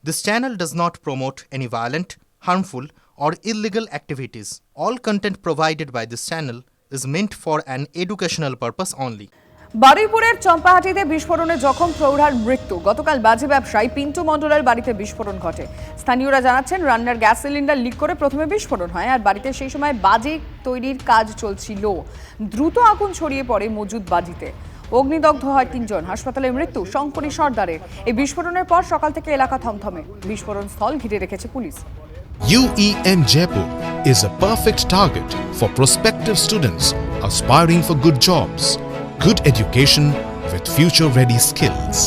This channel does not promote any violent, harmful, or illegal activities. All content provided by this channel is meant for an educational purpose only. বারুইপুরের চম্পাহাটিতে বিস্ফোরণে জখম প্রৌঢ়ার মৃত্যু। গতকাল বাজি ব্যবসায়ী পিন্টু মণ্ডলের বাড়িতে বিস্ফোরণ ঘটে। স্থানীয়রা জানাচ্ছেন, রান্নার গ্যাস সিলিন্ডার লিক করে প্রথমে বিস্ফোরণ হয়, আর বাড়িতে সেই সময় বাজি তৈরির কাজ চলছিল। দ্রুত আগুন ছড়িয়ে পড়ে মজুদ বাজিতে। অগ্নিদগ্ধ হয় 3 জন। হাসপাতালে মৃত্যু শঙ্করী সর্দারের। এই বিস্ফোরণের পর সকাল থেকে এলাকা থমথমে। বিস্ফোরণ স্থল ঘিরে রেখেছে police. UEM Jaipur is a perfect target for prospective students aspiring for good jobs, good education with future-ready skills.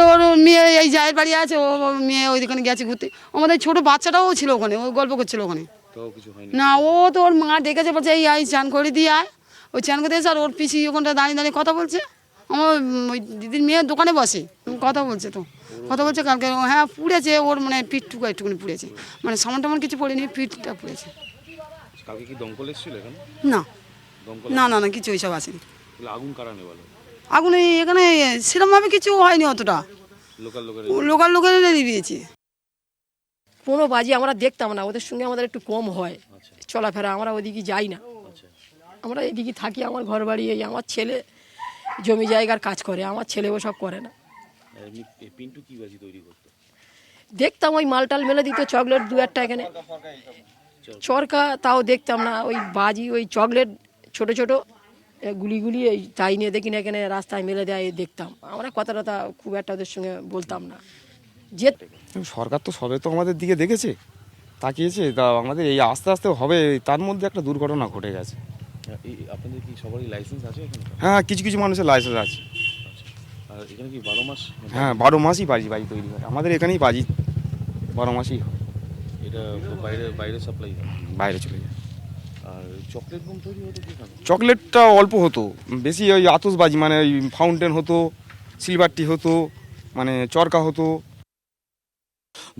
ওর মেয়ে এই জায়ের বাড়ি আছে, ও মেয়ে ওইখানে গেছে ঘুরতে। আমাদের ছোট বাচ্চাটাও ছিল ওখানে, ও গল্প করছিল ওখানে। না, ও তো ওর মা ডেকেছে, বলছে এই আই চান করে দিয়ে আয়। ওই চান করতে এসে আর ওর পিসি ওখানটা দাঁড়িয়ে দাঁড়িয়ে কথা বলছে। আমার ওই দিদির মেয়ের দোকানে বসে কথা বলছে, তো কথা বলছে কালকে হ্যাঁ পুড়েছে, ওর মানে পিঠটুকু একটুখানি পুড়েছে, মানে সামান টামান কিছু পড়েনি, পিঠটা পুড়েছে। কালকে কি দমকল এসেছিল এখানে? না না না না, কিছু ওইসব আসেনি। আগুন কারা নেভালো? আগুন এখানে সেরকমভাবে কিছু হয়নি, অতটা লোকাল লোকেরা নিভিয়েছে। কোনো বাজি আমরা দেখতাম না, ওদের সঙ্গে আমাদের একটু কম হয় চলাফেরা, আমরা ওদিকে যাই না, আমরা এদিকে থাকি। আমার ঘর বাড়ি এই, আমার ছেলে জমি জায়গার কাজ করে, আমার ছেলে ওসব করে না। পিন্টু কি বাজি তৈরি করতো? দেখতাম ওই মালটাল মেলে দিত, চকলেট 2-1টা এখানে, চরকা তাও দেখতাম না, ওই বাজি ওই চকলেট ছোট ছোট গুলি এই তাই নিয়ে দেখি না এখানে রাস্তায় মেলে দেয় দেখতাম। আমরা কথা খুব একটা ওদের সঙ্গে বলতাম না। যে সরকার তো সবে তো আমাদের দিকে দেখেছে, তাকিয়েছে, তা আমাদের এই আস্তে আস্তে হবে, তার মধ্যে একটা দুর্ঘটনা ঘটে গেছে। আপনাদের কি সবারই লাইসেন্স আছে এখানে? হ্যাঁ, কিছু কিছু মানুষের লাইসেন্স আছে। আর এখানে কি 12 মাস? হ্যাঁ, 12 মাসই বাজি তৈরি হয় আমাদের এখানেই, বাজি 12 মাসই হয়। এটা বাইরে সাপ্লাই হয়, বাইরে চলে যায়। আর চকলেট বোম তৈরি হতো কি? চকলেটটা অল্প হতো, বেশি ওই আতশবাজি মানে ওই ফাউন্টেন হতো, সিলভারটি হতো, মানে চরকা হতো।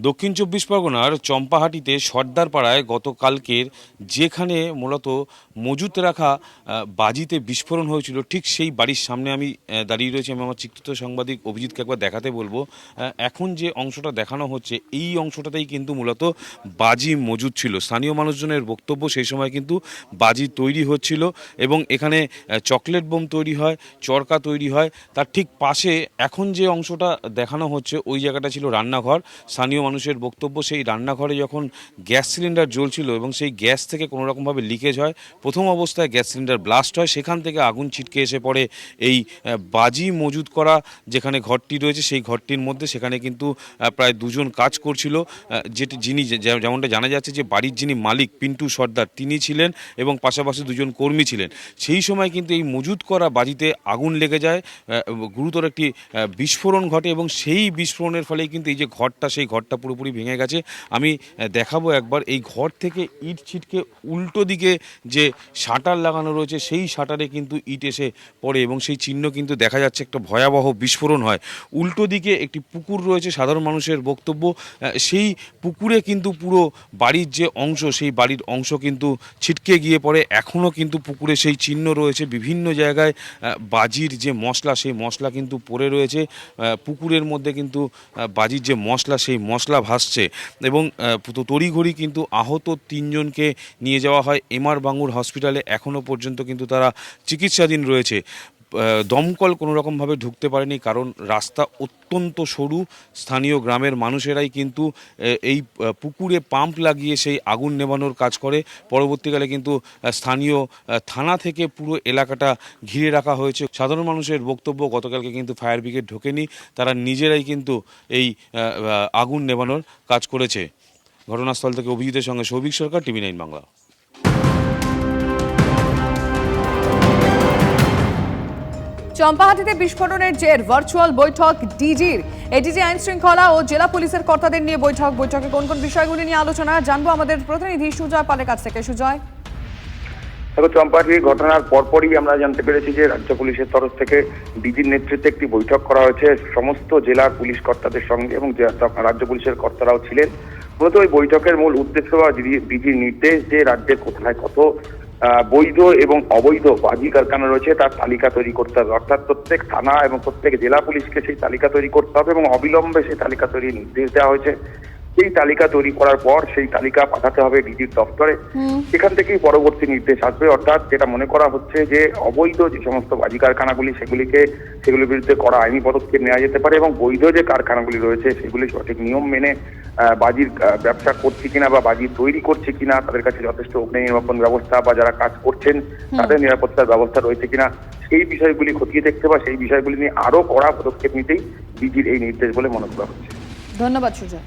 দক্ষিণ 24 পরগনার চম্পাহাটিতে সর্দারপাড়ায় গতকালকের যেখানে মূলত মজুত রাখা বাজিতে বিস্ফোরণ হয়েছিল, ঠিক সেই বাড়ির সামনে আমি দাঁড়িয়ে রয়েছি। আমি আমার চিত্রিত সাংবাদিক অভিজিৎকে একবার দেখাতে বলবো। এখন যে অংশটা দেখানো হচ্ছে, এই অংশটাতেই কিন্তু মূলত বাজি মজুত ছিল। স্থানীয় মানুষজনের বক্তব্য, সেই সময় কিন্তু বাজি তৈরি হচ্ছিল এবং এখানে চকলেট বোম তৈরি হয়, চরকা তৈরি হয়। তার ঠিক পাশে এখন যে অংশটা দেখানো হচ্ছে, ওই জায়গাটা ছিল রান্নাঘর। স্থানীয় মানুষের বক্তব্য, সেই রান্নাঘরে যখন গ্যাস সিলিন্ডার জ্বলছিল এবং সেই গ্যাস থেকে কোনো রকমভাবে লিকেজ হয়, প্রথম অবস্থায় গ্যাস সিলিন্ডার ব্লাস্ট হয়, সেখান থেকে আগুন ছিটকে এসে পড়ে এই বাজি মজুত করা যেখানে ঘরটি রয়েছে, সেই ঘরটির মধ্যে। সেখানে কিন্তু প্রায় 2 জন কাজ করছিল, যিনি যেমনটা জানা যাচ্ছে যে বাড়ির যিনি মালিক পিন্টু সর্দার তিনি ছিলেন এবং পাশাপাশি 2 জন কর্মী ছিলেন। সেই সময় কিন্তু এই মজুত করা বাজিতে আগুন লেগে যায়, গুরুতর একটি বিস্ফোরণ ঘটে এবং সেই বিস্ফোরণের ফলেই কিন্তু এই যে ঘরটা, সেই ঘরটা পুরোপুরি ভেঙে গেছে। আমি দেখাবো একবার। এই ঘর থেকে ইট ছিটকে উল্টো দিকে যে শাটার লাগানো রয়েছে, সেই শাটারে কিন্তু ইট এসে পড়ে এবং সেই চিহ্ন কিন্তু দেখা যাচ্ছে। একটা ভয়াবহ বিস্ফোরণ হয়। উল্টো দিকে একটি পুকুর রয়েছে, সাধারণ মানুষের বক্তব্য সেই পুকুরে কিন্তু পুরো বাড়ির যে অংশ, সেই বাড়ির অংশ কিন্তু ছিটকে গিয়ে পড়ে। এখনও কিন্তু পুকুরে সেই চিহ্ন রয়েছে। বিভিন্ন জায়গায় বাজির যে মশলা, সেই মশলা কিন্তু পড়ে রয়েছে। পুকুরের মধ্যে কিন্তু বাজির যে মশলা, সেই মশলা ভাসছে এবং তড়িঘড়ি কিন্তু আহত 3 জনকে নিয়ে যাওয়া হয় এমআর বাঙ্গুর হসপিটালে। এখনও পর্যন্ত কিন্তু তারা চিকিৎসাধীন রয়েছে। দমকল কোনো রকমভাবে ঢুকতে পারেনি, কারণ রাস্তা অত্যন্ত সরু। স্থানীয় গ্রামের মানুষেরাই কিন্তু এই পুকুরে পাম্প লাগিয়ে সেই আগুন নেভানোর কাজ করে। পরবর্তীকালে কিন্তু স্থানীয় থানা থেকে পুরো এলাকাটা ঘিরে রাখা হয়েছে। সাধারণ মানুষের বক্তব্য, গতকালকে কিন্তু ফায়ার ব্রিগেড ঢোকেনি, তারা নিজেরাই কিন্তু এই আগুন নেভানোর কাজ করেছে। ঘটনাস্থল থেকে অভিজিতের সঙ্গে সৌভিক সরকার, TV9 বাংলা। চম্পাহাটিতে বিস্ফোরণের জের, ভার্চুয়াল বৈঠক ডিজির। এডিজি আইন শৃঙ্খলা ও জেলা পুলিশের কর্তাদের নিয়ে বৈঠকে কোন কোন বিষয়গুলি নিয়ে আলোচনা জানবো আমাদের প্রতিনিধি সুজয় পালের কাছ থেকে। সুজয়, দেখো, চম্পাহাটির ঘটনার পরপরই আমরা জানতে পেরেছি যে রাজ্য পুলিশের তরফ থেকে ডিজির নেতৃত্বে একটি বৈঠক করা হয়েছে সমস্ত জেলার পুলিশ কর্তাদের সঙ্গে এবং রাজ্য পুলিশের কর্তারাও ছিলেন। মূলত ওই বৈঠকের মূল উদ্দেশ্য বা ডিজির নির্দেশ যে রাজ্যে কোথায় কত বৈধ এবং অবৈধ বাজি কারখানা রয়েছে তার তালিকা তৈরি করতে হবে, অর্থাৎ প্রত্যেক থানা এবং প্রত্যেক জেলা পুলিশকে সেই তালিকা তৈরি করতে হবে এবং অবিলম্বে সেই তালিকা তৈরির নির্দেশ দেওয়া হয়েছে। সেই তালিকা তৈরি করার পর সেই তালিকা পাঠাতে হবে ডিজির দপ্তরে, সেখান থেকেই পরবর্তী নির্দেশ আসবে। অর্থাৎ যেটা মনে করা হচ্ছে যে অবৈধ যে সমস্ত বাজি কারখানাগুলি সেগুলির বিরুদ্ধে করা আইনি পদক্ষেপ নেওয়া যেতে পারে এবং বৈধ যে কারখানাগুলি রয়েছে সেগুলি সঠিক নিয়ম মেনে বাজির ব্যবসা করছে কিনা বা বাজি তৈরি করছে কিনা, তাদের কাছে যথেষ্ট অগ্নি নির্বাপন ব্যবস্থা বা যারা কাজ করছেন তাদের নিরাপত্তার ব্যবস্থা রয়েছে কিনা সেই বিষয়গুলি খতিয়ে দেখতে বা সেই বিষয়গুলি নিয়ে আরো কড়া পদক্ষেপ নিতেই ডিজির এই নির্দেশ বলে মনে করা হচ্ছে। ধন্যবাদ সুজয়।